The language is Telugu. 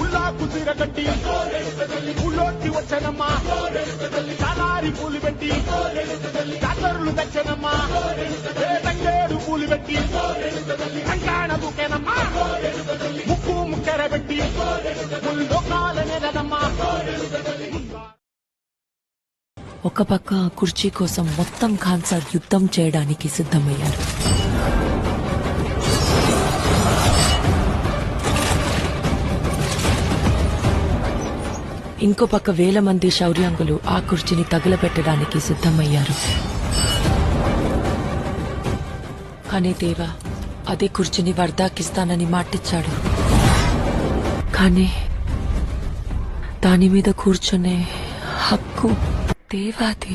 ఉల్లాకు తీరగట్టి ఉల్లోకి వచ్చనమ్మా చాలారి పూలు పెట్టి కాతరులు తెచ్చనమ్మా తంగేడు పూలు పెట్టి కంకాణ బుకేనమ్మా ముక్కు ముక్కెరబెట్టి ముల్లోకాలనేదమ్మా. ఒక పక్క ఆ కుర్చీ కోసం మొత్తం ఖాన్సాద్ యుద్ధం చేయడానికి సిద్ధమయ్యారు. ఇంకో పక్క వేల మంది శౌర్యాంగులు ఆ కుర్చీని తగులబెట్టడానికి సిద్ధమయ్యారు. కానీ దేవా అదే కుర్చీని వర్దాకిస్తానని మాటిచ్చాడు. కానీ దాని మీద కూర్చునే హక్కు దేవాది.